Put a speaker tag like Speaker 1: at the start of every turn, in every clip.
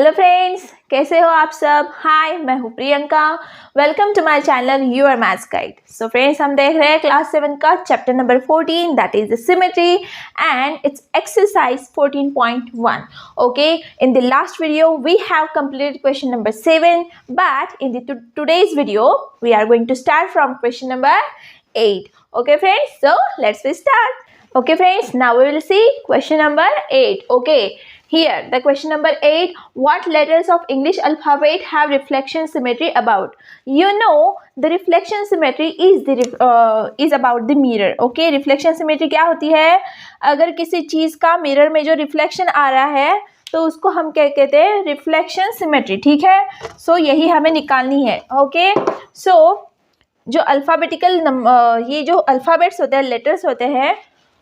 Speaker 1: Hello friends, कैसे हो आप सब। हाय, मैं हूँ Priyanka. Welcome to my channel your maths guide. So friends, हम देख रहे हैं क्लास 7 का chapter number 14, that is the symmetry and it's exercise 14.1. Okay, in the last video we have completed question number 7, but in the today's video we are going to start from question number 8. Okay friends, so let's start. Okay friends, now we will see question number 8. Okay, here the question number 8, what letters of English alphabet have reflection symmetry about? You know the reflection symmetry is about the mirror. Okay, reflection symmetry क्या होती है? अगर किसी चीज का mirror में जो reflection आ रहा है तो उसको हम क्या कहते हैं? Reflection symmetry. ठीक है, सो यही हमें निकालनी है। ओके, सो जो अल्फाबेटिकल ये जो अल्फाबेट्स होते हैं, लेटर्स होते हैं,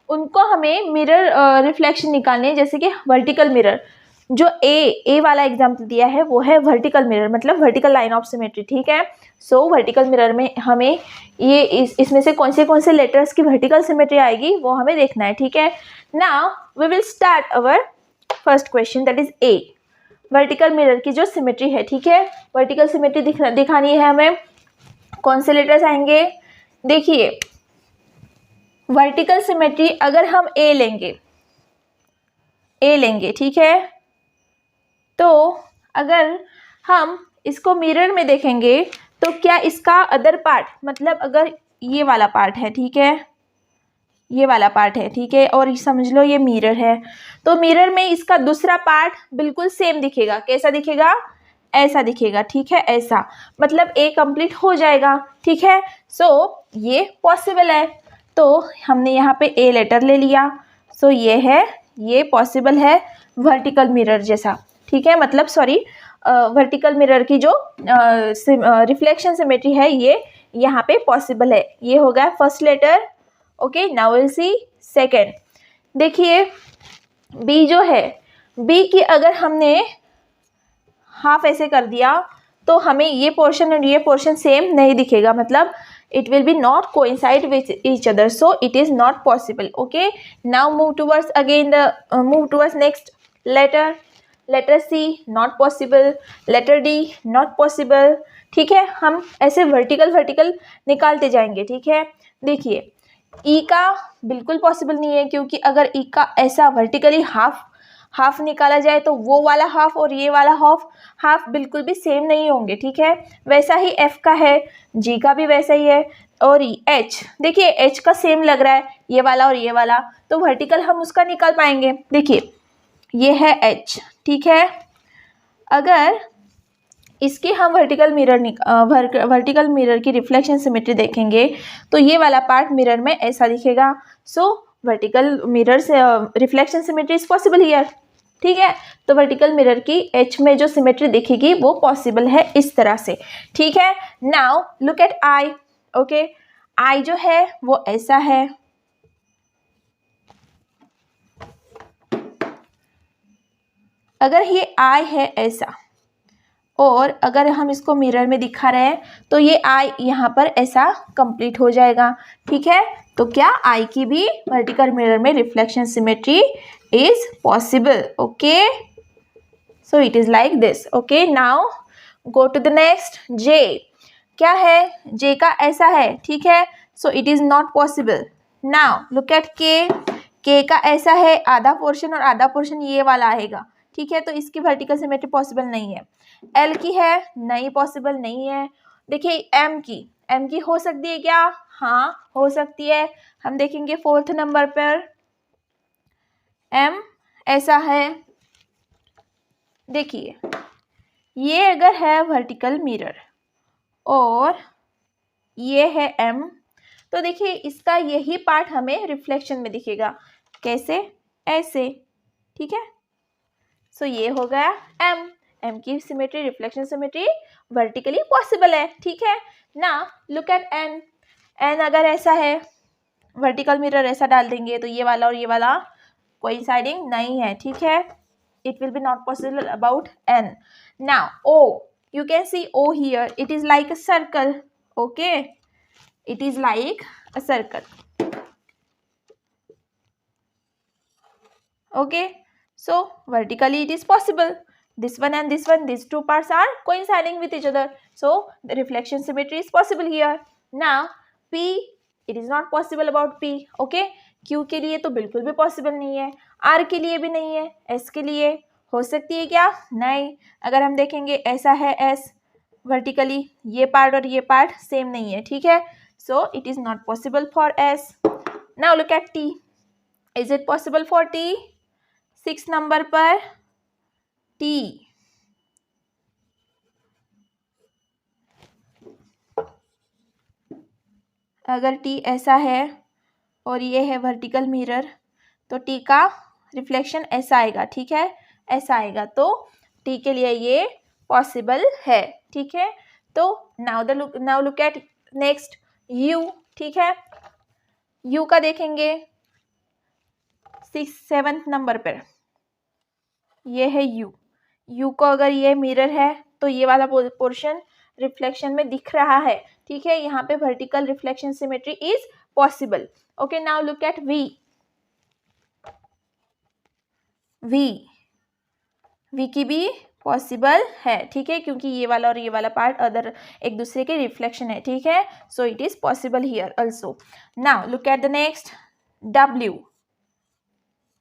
Speaker 1: उनको हमें मिरर रिफ्लेक्शन निकालने हैं। जैसे कि वर्टिकल मिरर, जो ए वाला एग्जाम्पल दिया है वो है वर्टिकल मिरर, मतलब वर्टिकल लाइन ऑफ सिमेट्री। ठीक है, सो वर्टिकल मिरर में हमें ये इसमें से कौन से लेटर्स की वर्टिकल सिमेट्री आएगी वो हमें देखना है। ठीक है, now we will start our first question, that is A, vertical mirror की जो सिमेट्री है। ठीक है, वर्टिकल सिमेट्री दिखानी है हमें। कौन से लेटर्स आएंगे? देखिए, वर्टिकल सिमेट्री अगर हम ए लेंगे, ठीक है, तो अगर हम इसको मिरर में देखेंगे तो क्या इसका अदर पार्ट, मतलब अगर ये वाला पार्ट है, ठीक है, ये वाला पार्ट है, ठीक है, और समझ लो ये मिरर है, तो मिरर में इसका दूसरा पार्ट बिल्कुल सेम दिखेगा। कैसा दिखेगा? ऐसा दिखेगा। ठीक है, ऐसा, मतलब ए कंप्लीट हो जाएगा। ठीक है, सो ये पॉसिबल है, तो हमने यहाँ पे ए लेटर ले लिया, सो ये है, ये पॉसिबल है वर्टिकल मिरर जैसा। ठीक है, मतलब सॉरी, वर्टिकल मिरर की जो रिफ्लेक्शन सिमेट्री है ये यहाँ पे पॉसिबल है। ये हो गया first letter. Okay, now will see second. देखिए, बी जो है, बी की अगर हमने हाफ ऐसे कर दिया तो हमें ये पोर्शन और ये पोर्शन सेम नहीं दिखेगा, मतलब it will be not coincide with each other, so it is not possible. Okay, now move towards next letter C, not possible. letter D, not possible. ठीक है, हम ऐसे वर्टिकल निकालते जाएंगे। ठीक है, देखिए, ई का बिल्कुल पॉसिबल नहीं है, क्योंकि अगर ई का ऐसा वर्टिकली हाफ निकाला जाए तो वो वाला हाफ और ये वाला हाफ बिल्कुल भी सेम नहीं होंगे। ठीक है, वैसा ही एफ का है, जी का भी वैसा ही है, और एच, देखिए एच का सेम लग रहा है, ये वाला और ये वाला, तो वर्टिकल हम उसका निकाल पाएंगे। देखिए, ये है एच, ठीक है, अगर इसकी हम वर्टिकल मिरर की रिफ्लेक्शन सिमेट्री देखेंगे तो ये वाला पार्ट मिरर में ऐसा दिखेगा। सो वर्टिकल मिरर से reflection symmetry is possible here. ठीक है, तो वर्टिकल मिरर की एच में जो सिमेट्री दिखेगी वो पॉसिबल है इस तरह से। ठीक है, now look at I. Okay, I जो है वो ऐसा है, अगर ये आई है ऐसा, और अगर हम इसको मिरर में दिखा रहे हैं तो ये आई यहाँ पर ऐसा कंप्लीट हो जाएगा। ठीक है, तो क्या आई की भी वर्टिकल मिरर में reflection symmetry is possible. Okay, so it is like this. Okay, now go to the next. J, क्या है? जे का ऐसा है, ठीक है, so it is not possible. Now look at K का ऐसा है, आधा पोर्शन और आधा पोर्शन ये वाला आएगा। ठीक है, तो इसकी वर्टिकल सिमेट्री पॉसिबल नहीं है। एल की है, नहीं पॉसिबल नहीं है। देखिए, एम की हो सकती है क्या? हाँ, हो सकती है। हम देखेंगे फोर्थ नंबर पर, एम ऐसा है। देखिए, ये अगर है वर्टिकल मिरर और ये है एम, तो देखिए इसका यही पार्ट हमें रिफ्लेक्शन में दिखेगा। कैसे? ऐसे। ठीक है, सो ये हो गया एम की symmetry, reflection symmetry vertically possible है। ठीक है, ना लुक एट एन अगर ऐसा है, वर्टिकल मिरर ऐसा डाल देंगे तो ये वाला और ये वाला कोइंसाइडिंग नहीं है। ठीक है, it will be not possible about n. Now O, you can see O here, it is like a circle. Okay, it is like a circle. Okay, so vertically it is possible. this one and this one, these two parts are coinciding with each other, so the reflection symmetry is possible here. Now P, it is not possible about P. okay, Q के लिए तो बिल्कुल भी possible नहीं है, R के लिए भी नहीं है, S के लिए हो सकती है क्या? नहीं. अगर हम देखेंगे ऐसा है S वर्टिकली, ये पार्ट और ये पार्ट सेम नहीं है, ठीक है, so it is not possible for S. Now look eight T. Is it possible for T? 6 number पर T. अगर T ऐसा है और ये है वर्टिकल मिरर, तो T का रिफ्लेक्शन ऐसा आएगा, ठीक है, ऐसा आएगा, तो T के लिए ये पॉसिबल है, ठीक है. तो now look eight next U. ठीक है, U का देखेंगे 7th नंबर पर, ये है U को अगर ये मिरर है तो ये वाला पोर्शन रिफ्लेक्शन में दिख रहा है, ठीक है, यहाँ पे vertical reflection symmetry is possible. Okay, now look eight V की भी पॉसिबल है, ठीक है, क्योंकि ये वाला और ये वाला पार्ट अदर एक दूसरे के रिफ्लेक्शन है, ठीक है, so it is possible here also. Now look at the next W.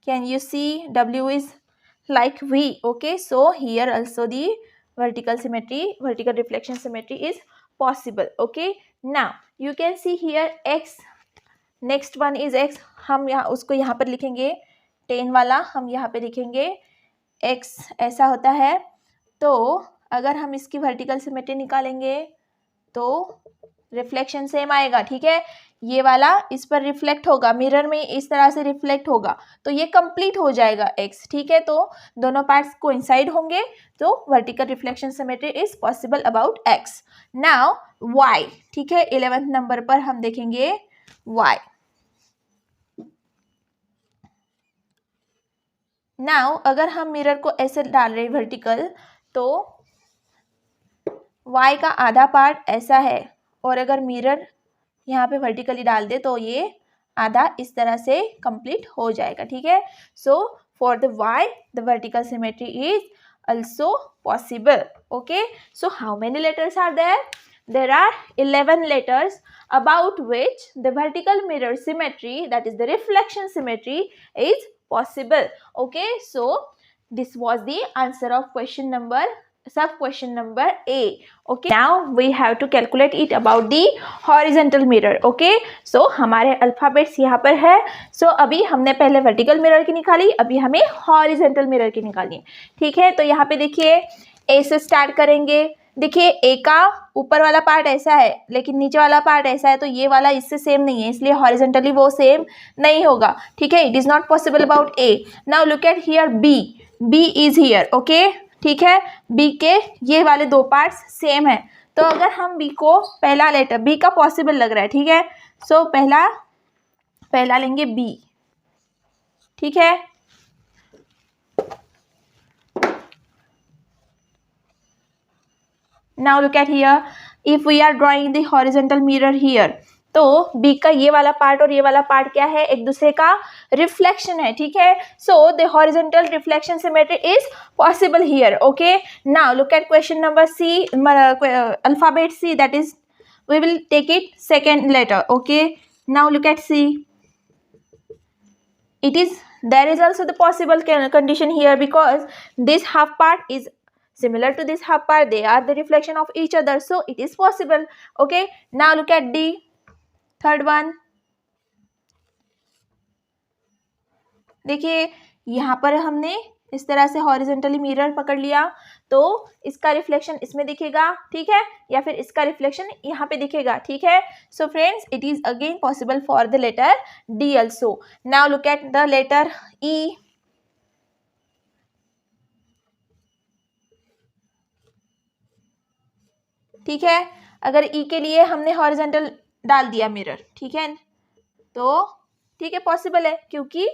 Speaker 1: Can you see W is like V. okay, so here also the vertical reflection symmetry is possible. okay, now you can see here X. next one is X. हम यहाँ उसको यहाँ पर लिखेंगे 10 वाला, हम यहाँ पे लिखेंगे X. ऐसा होता है, तो अगर हम इसकी वर्टिकल सिमेट्री निकालेंगे तो रिफ्लेक्शन सेम आएगा, ठीक है, ये वाला इस पर रिफ्लेक्ट होगा, मिरर में इस तरह से रिफ्लेक्ट होगा, तो ये कंप्लीट हो जाएगा X, ठीक है, तो दोनों पार्ट्स कोइंसाइड होंगे, तो vertical reflection symmetry is possible about X. Now Y. ठीक है, 11th नंबर पर हम देखेंगे Y. नाउ अगर हम मिरर को ऐसे डाल रहे वर्टिकल, तो Y का आधा पार्ट ऐसा है, और अगर मिरर यहाँ पे वर्टिकली डाल दे तो ये आधा इस तरह से कंप्लीट हो जाएगा, ठीक है. So for the Y the vertical symmetry is also possible. okay, so how many letters are there? There are 11 letters about which the vertical mirror symmetry, that is the reflection symmetry, is possible. okay, so this was the answer of question number A. okay, now we have to calculate it about the horizontal mirror. okay, so हमारे alphabets यहाँ पर है. so अभी हमने पहले vertical mirror की निकाली, अभी हमें हॉरिजेंटल मिरर की निकालनी है, ठीक है. तो यहाँ पे देखिए A से स्टार्ट करेंगे. देखिए A का ऊपर वाला पार्ट ऐसा है, लेकिन नीचे वाला पार्ट ऐसा है, तो ये वाला इससे सेम नहीं है, इसलिए हॉरिजेंटली वो सेम नहीं होगा, ठीक है, it is not possible about A. Now look at here B is here. Okay, ठीक है, B के ये वाले दो पार्ट्स सेम है, तो अगर हम B को पहला लेटर, B का पॉसिबल लग रहा है, ठीक है, सो पहला लेंगे B. ठीक है, now look at here, if we are drawing the horizontal mirror here, तो B का ये वाला पार्ट और ये वाला पार्ट क्या है, एक दूसरे का रिफ्लेक्शन है, ठीक है, so the horizontal reflection symmetry is possible here. Okay, now look at question number C, alphabet C, that is we will take it second letter. Okay, now look at C. it is, there is also the possible condition here, because this half part is similar to this half part, they are the reflection of each other, so it is possible. okay, now look at D, third one. देखिए यहाँ पर हमने इस तरह से horizontally mirror पकड़ लिया, तो इसका रिफ्लेक्शन इसमें दिखेगा, ठीक है, या फिर इसका रिफ्लेक्शन यहाँ पे दिखेगा, ठीक है. So friends, it is again possible for the letter D also. Now look at the letter E. ठीक है, अगर E के लिए हमने हॉरिजॉन्टल डाल दिया मिरर, ठीक है, तो ठीक है, पॉसिबल है, क्योंकि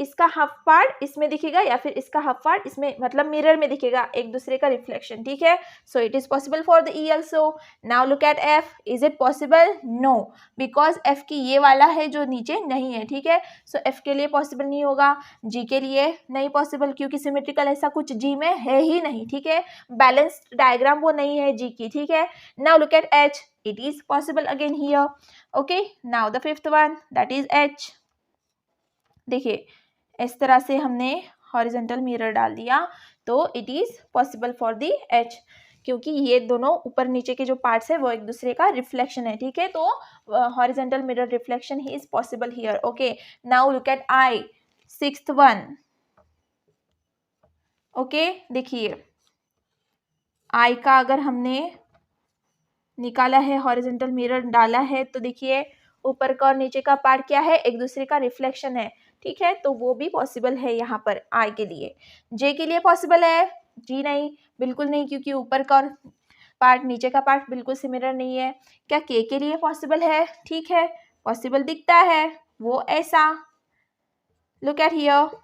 Speaker 1: इसका हाफ पार्ट इसमें दिखेगा या फिर इसका हाफ पार्ट इसमें, मतलब मिरर में दिखेगा एक दूसरे का रिफ्लेक्शन, ठीक है। So it is possible for the E also. Now look at F, is it possible? No, because F की ये वाला है जो नीचे नहीं है, ठीक है। सो एफ के लिए पॉसिबल नहीं होगा, जी के लिए नहीं पॉसिबल, क्योंकि सिमेट्रिकल ऐसा कुछ जी में है ही नहीं, ठीक है। बैलेंस्ड डायग्राम वो नहीं है जी की, ठीक है। Now look eight H, it is possible again here. Okay, now the fifth one, that is H. देखिए इस तरह से हमने हॉरिजॉन्टल मिरर डाल दिया तो it is possible for the H, क्योंकि ये दोनों ऊपर नीचे के जो पार्ट्स है वो एक दूसरे का रिफ्लेक्शन है, ठीक है। तो horizontal mirror reflection he is possible here. Okay, now look eight I, sixth one. Okay, देखिए I का अगर हमने निकाला है, हॉरिजॉन्टल मिरर डाला है, तो देखिए ऊपर का और नीचे का पार्ट क्या है, एक दूसरे का रिफ्लेक्शन है, ठीक है। तो वो भी पॉसिबल है यहाँ पर आई के लिए। जे के लिए पॉसिबल है? जी नहीं, बिल्कुल नहीं, क्योंकि ऊपर का और पार्ट नीचे का पार्ट बिल्कुल सिमिलर नहीं है। क्या के लिए पॉसिबल है? ठीक है, पॉसिबल दिखता है वो ऐसा। Look at here,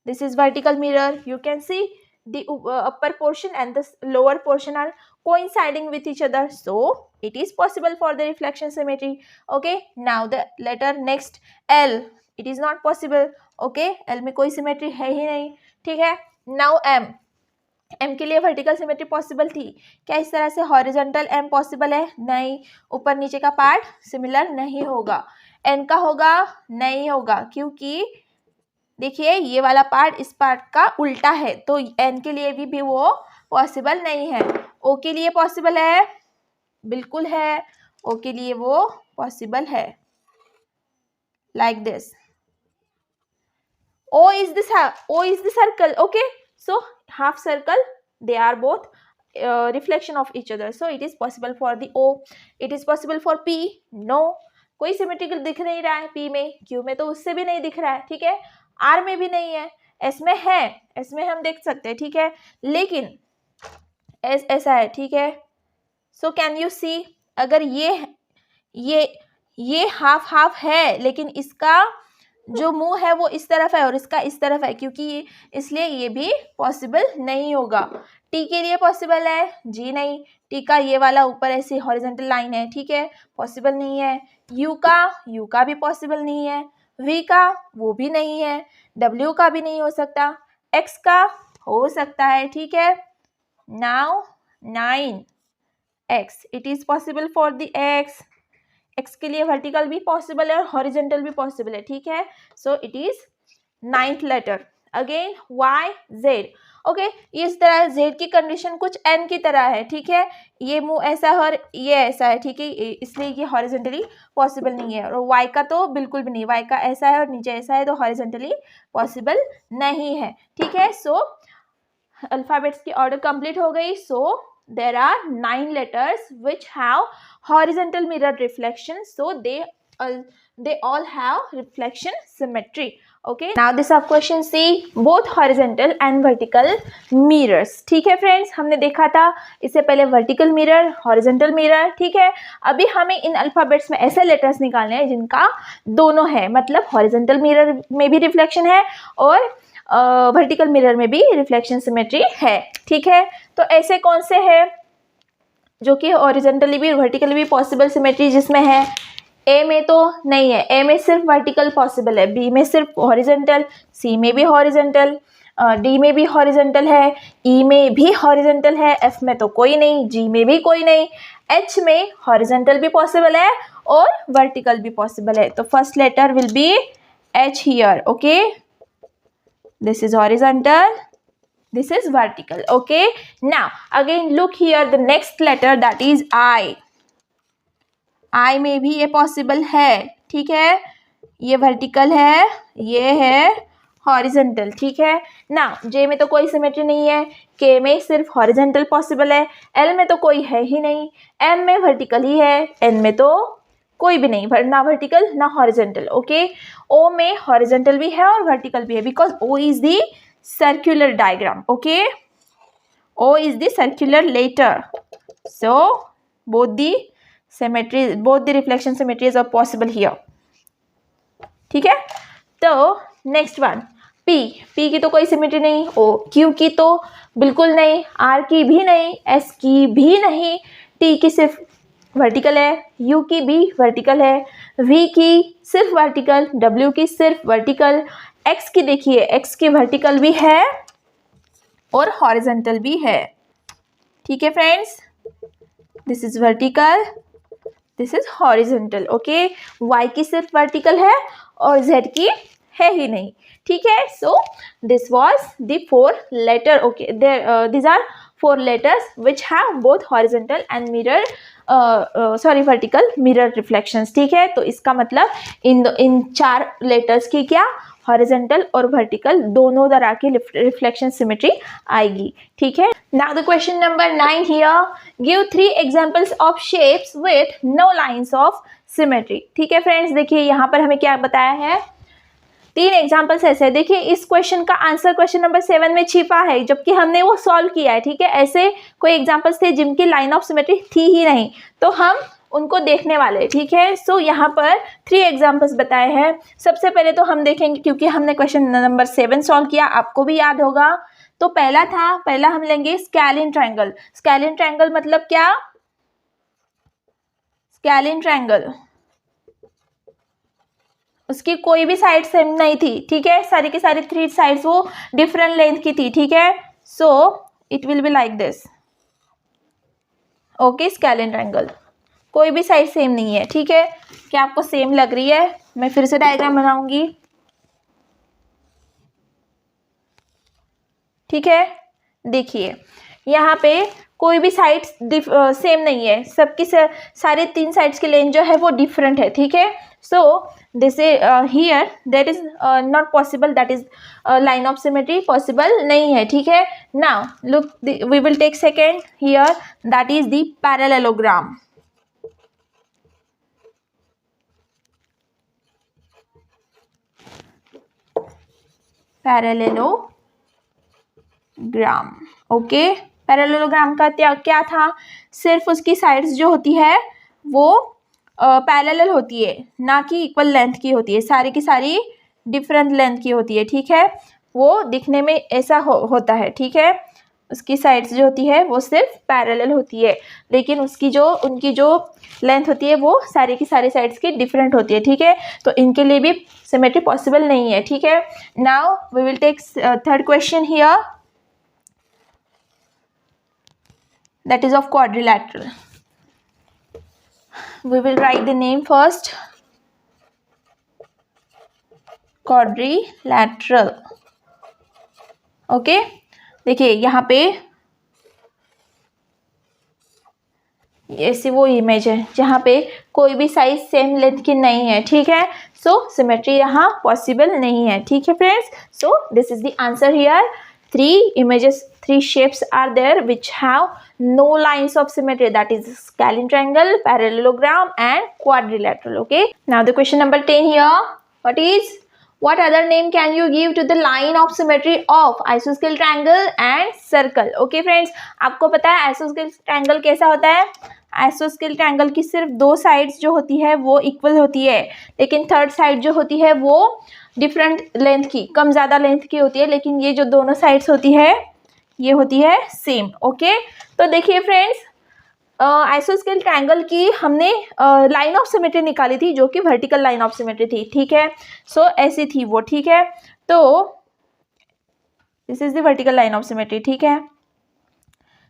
Speaker 1: this is vertical mirror, you can see the upper portion and the lower portion are coinciding with each other, so it is possible for the reflection symmetry. Okay, now the letter next L, it is not possible. Okay, L में कोई symmetry है ही नहीं, ठीक है। now M, M के लिए vertical symmetry possible थी, क्या इस तरह से हॉरिजॉन्टल M पॉसिबल है? नहीं, ऊपर नीचे का पार्ट सिमिलर नहीं होगा। N का होगा? नहीं होगा, क्योंकि देखिए ये वाला पार्ट इस पार्ट का उल्टा है, तो एन के लिए भी वो पॉसिबल नहीं है। ओ के लिए पॉसिबल है? बिल्कुल है, ओ के लिए वो पॉसिबल है, like this. O is the circle, okay, so half circle, they are both reflection of each other, so it is possible for the O. It is possible for P? No, कोई symmetrical दिख नहीं रहा है P में, Q में तो उससे भी नहीं दिख रहा है, ठीक है। आर में भी नहीं है, एस में है, एस में हम देख सकते हैं, ठीक है, लेकिन एस ऐसा है, ठीक है। सो कैन यू सी, अगर ये हाफ हाफ है, लेकिन इसका जो मुंह है वो इस तरफ है और इसका इस तरफ है, क्योंकि इसलिए ये भी पॉसिबल नहीं होगा। टी के लिए पॉसिबल है? जी नहीं, टी का ये वाला ऊपर ऐसी हॉरिजॉन्टल लाइन है, ठीक है, पॉसिबल नहीं है। यू का भी पॉसिबल नहीं है। वी का वो भी नहीं है, डब्ल्यू का भी नहीं हो सकता, एक्स का हो सकता है, ठीक है। Now 9 x, it is possible for the x. X के लिए वर्टिकल भी पॉसिबल है और हॉरिजॉन्टल भी पॉसिबल है, ठीक है। So it is 9th letter. Again Y Z, okay, इस तरह जेड की कंडीशन कुछ एन की तरह है, ठीक है। ये मुंह ऐसा है और ये ऐसा है, ठीक है, इसलिए ये हॉरिजॉन्टली पॉसिबल नहीं है। और वाई का तो बिल्कुल भी नहीं, वाई का ऐसा है और नीचे ऐसा है, तो हॉरिजॉन्टली पॉसिबल नहीं है, ठीक है। सो अल्फाबेट्स की ऑर्डर कंप्लीट हो गई। सो there are 9 letters which have horizontal mirror reflection, so they all have reflection symmetry. Okay, now this up question C, both horizontal and vertical mirrors, ठीक है फ्रेंड्स, हमने देखा था इससे पहले वर्टिकल मिरर, हॉरिजॉन्टल मिरर, ठीक है। अभी हमें इन अल्फाबेट्स में ऐसे लेटर्स निकालने हैं जिनका दोनों है, मतलब हॉरिजॉन्टल मिरर में भी रिफ्लेक्शन है और वर्टिकल मिरर में भी रिफ्लेक्शन सिमेट्री है, ठीक है। तो ऐसे कौन से हैं जो कि हॉरिजॉन्टली भी वर्टिकली भी पॉसिबल सिमेट्री जिसमें है? ए में तो नहीं है, ए में सिर्फ वर्टिकल पॉसिबल है, बी में सिर्फ हॉरिजॉन्टल, सी में भी हॉरिजॉन्टल, डी में भी हॉरिजॉन्टल है, ई में भी हॉरिजॉन्टल है, एफ में तो कोई नहीं, जी में भी कोई नहीं, एच में हॉरिजॉन्टल भी पॉसिबल है और वर्टिकल भी पॉसिबल है। तो first letter will be H here, okay, this is horizontal, this is vertical. Okay, now again look here, the next letter, that is I. I में भी ये पॉसिबल है, ठीक है, ये वर्टिकल है, ये है हॉरिजॉन्टल, ठीक है ना। जे में तो कोई सिमेट्री नहीं है, के में सिर्फ हॉरिजॉन्टल पॉसिबल है, एल में तो कोई है ही नहीं, एम में वर्टिकल ही है, एन में तो कोई भी नहीं, ना वर्टिकल ना हॉरिजॉन्टल, ओके। ओ में हॉरिजॉन्टल भी है और वर्टिकल भी है, because O is the circular diagram, okay, O is the circular letter, so both the reflection symmetries are possible here, ठीक है। तो नेक्स्ट वन पी की तो कोई सिमेट्री नहीं, ओ क्यू की तो बिल्कुल नहीं, आर की भी नहीं, एस की भी नहीं, टी की सिर्फ वर्टिकल है, यू की भी वर्टिकल है, वी की सिर्फ वर्टिकल, डब्ल्यू की सिर्फ वर्टिकल, एक्स की देखिए एक्स की वर्टिकल भी है और हॉरिजॉन्टल भी है। ठीक है friends, this is vertical, this is horizontal. Okay, Y की सिर्फ वर्टिकल है और जेड की है ही नहीं। ठीक है, so this was the 4 letter. Okay, these are 4 letters which have both horizontal and mirror vertical mirror reflections। ठीक है, तो इसका मतलब इन 4 लेटर्स की क्या हॉरिजॉन्टल और वर्टिकल दोनों तरह की रिफ्लेक्शन सिमेट्री आएगी। ठीक है, now the question number 9 here, give 3 examples of shapes with no lines of symmetry. ठीक है फ्रेंड्स, देखिए यहाँ पर हमें क्या बताया है, 3 एग्जाम्पल्स ऐसे हैं। देखिए इस क्वेश्चन का आंसर क्वेश्चन नंबर 7 में छिपा है, जबकि हमने वो सॉल्व किया है। ठीक है, ऐसे कोई एग्जाम्पल्स थे जिनकी लाइन ऑफ सिमेट्री थी ही नहीं, तो हम उनको देखने वाले। ठीक है, सो यहाँ पर 3 एग्जाम्पल्स बताए हैं। सबसे पहले तो हम देखेंगे, क्योंकि हमने क्वेश्चन नंबर 7 सॉल्व किया, आपको भी याद होगा। तो पहला हम लेंगे स्केलिन ट्रायंगल। स्केलिन ट्रायंगल मतलब क्या, स्केलिन ट्रायंगल उसकी कोई भी साइड सेम नहीं थी। ठीक है, सारी की सारी 3 साइड्स वो डिफरेंट लेंथ की थी। ठीक है, so it will be like this. Okay, scalene triangle कोई भी साइड सेम नहीं है। ठीक है, क्या आपको सेम लग रही है? मैं फिर से डायग्राम बनाऊंगी। ठीक है, देखिए यहाँ पे कोई भी साइड सेम नहीं है, सबकी सारे 3 साइड्स की लेंथ जो है वो डिफरेंट है। ठीक है, so this is here that is not possible, that is line of symmetry possible नहीं है। ठीक है, now look we will take second here, that is the parallelogram. Parallelogram, okay, parallelogram का क्या था, सिर्फ उसकी साइड्स जो होती है वो पैरेलल होती है, ना कि इक्वल लेंथ की होती है, सारी की सारी डिफरेंट लेंथ की होती है। ठीक है, वो दिखने में ऐसा होता है। ठीक है, उसकी साइड्स जो होती है वो सिर्फ पैरेलल होती है, लेकिन उनकी जो लेंथ होती है वो सारी की सारी साइड्स की डिफरेंट होती है। ठीक है, तो इनके लिए भी सिमेट्री पॉसिबल नहीं है। ठीक है, now we will take third question here, that is of quadrilateral. We will write the name first, quadrilateral. Okay, देखिए यहाँ पे ऐसी वो इमेज है जहाँ पे कोई भी साइज सेम लेंथ की नहीं है। ठीक है, सो सिमेट्री यहाँ पॉसिबल नहीं है। ठीक है friends, so this is the answer here. 3 images, 3 shapes are there which have no lines of symmetry, that is scalene triangle, parallelogram and quadrilateral. Okay, now the question number 10 here, what other name can you give to the line of symmetry of isosceles triangle and circle? Okay friends, आपको पता है isosceles triangle कैसा होता है? आइसोस्केल triangle की सिर्फ 2 sides जो होती है वो इक्वल होती है, लेकिन थर्ड साइड जो होती है वो डिफरेंट लेंथ की, कम ज़्यादा लेंथ की होती है, लेकिन ये जो दोनों साइड्स होती है ये होती है सेम। ओके, तो देखिए फ्रेंड्स, आइसोस्केल ट्रायंगल की हमने लाइन ऑफ सिमेट्री निकाली थी जो कि वर्टिकल लाइन ऑफ सिमेट्री थी। ठीक है, सो ऐसी थी वो। ठीक है, तो this is the vertical line of symmetry. ठीक है,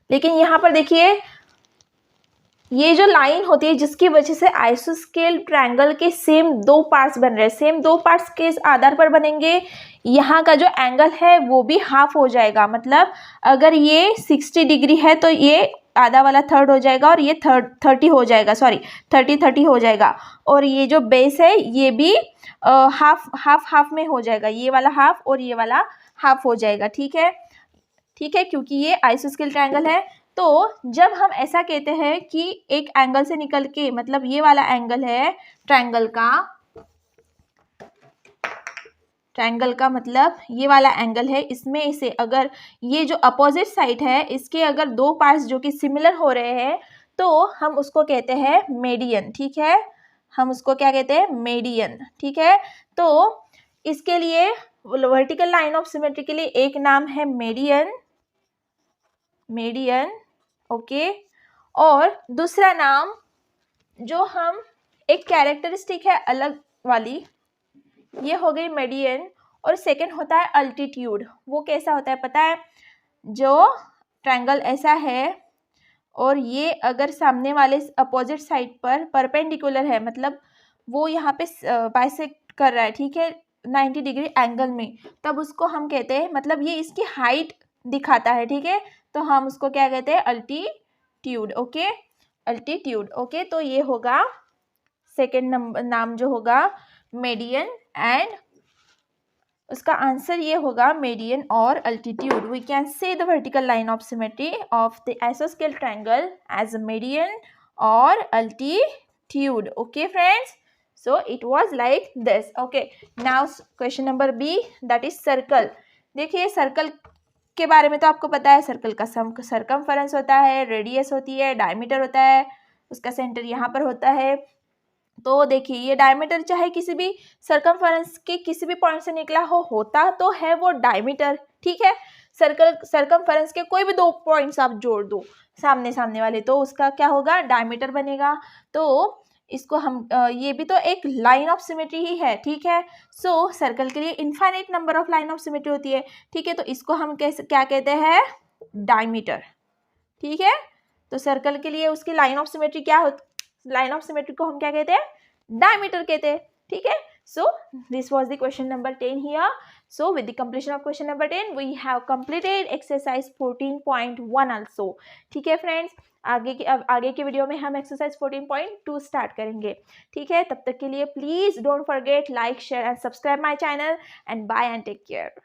Speaker 1: लेकिन यहाँ पर देखिए ये जो लाइन होती है जिसकी वजह से आइसोस्केल ट्रायंगल के सेम 2 पार्ट्स बन रहे हैं, सेम 2 पार्ट्स के आधार पर बनेंगे, यहाँ का जो एंगल है वो भी हाफ हो जाएगा। मतलब अगर ये 60 डिग्री है तो ये आधा वाला थर्ड हो जाएगा और ये 30 हो जाएगा, सॉरी 30 हो जाएगा, और ये जो बेस है ये भी हाफ में हो जाएगा, ये वाला हाफ और ये वाला हाफ हो जाएगा। ठीक है, ठीक है, क्योंकि ये आइसोस्केल ट्रायंगल है। तो जब हम ऐसा कहते हैं कि एक एंगल से निकल के, मतलब ये वाला एंगल है ट्रायंगल का मतलब ये वाला एंगल है, इसमें से अगर ये जो अपोजिट साइड है इसके अगर 2 पार्ट्स जो कि सिमिलर हो रहे हैं तो हम उसको कहते हैं मेडियन। ठीक है, हम उसको क्या कहते हैं? मेडियन। ठीक है, तो इसके लिए वर्टिकल लाइन ऑफ सिमेट्री के लिए एक नाम है मेडियन, मेडियन, ओके। और दूसरा नाम जो हम एक कैरेक्टरिस्टिक है अलग वाली, ये हो गई मेडियन। और सेकंड होता है अल्टीट्यूड। वो कैसा होता है पता है? जो ट्रायंगल ऐसा है और ये अगर सामने वाले अपोजिट साइड पर परपेंडिकुलर है, मतलब वो यहाँ पे बाइसेक्ट कर रहा है, ठीक है, 90 डिग्री एंगल में, तब उसको हम कहते हैं, मतलब ये इसकी हाइट दिखाता है, ठीक है, तो हम उसको क्या कहते हैं? Altitude, okay, altitude, okay. तो ये होगा सेकेंड नंबर नाम जो होगा मेडियन, एंड उसका आंसर ये होगा मेडियन और altitude. We can say the vertical line of symmetry of the आइसोस्केल ट्रायंगल एज मेडियन और altitude, okay friends. So it was like this. Okay, now question number B, that is circle. देखिए circle के बारे में तो आपको पता है, सर्कल का सरकमफेरेंस होता है, रेडियस होती है, डायमीटर होता है, उसका सेंटर यहाँ पर होता है। तो देखिए ये डायमीटर चाहे किसी भी सरकमफेरेंस के किसी भी पॉइंट से निकला होता तो है वो डायमीटर, ठीक है। सरकमफेरेंस के कोई भी दो पॉइंट्स आप जोड़ दो सामने सामने वाले, तो उसका क्या होगा? डायमीटर बनेगा। तो इसको हम ये भी तो एक लाइन ऑफ सिमेट्री ही है, ठीक है। सो सर्कल के लिए infinite number of line of symmetry होती है, ठीक है, तो इसको हम क्या कहते हैं? डायमीटर, ठीक है। तो सर्कल के लिए उसकी लाइन ऑफ सिमेट्री क्या होती? लाइन ऑफ सिमेट्री को हम क्या कहते हैं? डायमीटर कहते हैं, ठीक है। So this was the question number 10 here. So with the completion of question number 10 we have completed exercise 14.1 also, ठीक है फ्रेंड्स। आगे की वीडियो में हम एक्सरसाइज 14.2 स्टार्ट करेंगे, ठीक है। तब तक के लिए please don't forget like, share and subscribe my channel, and bye and take care.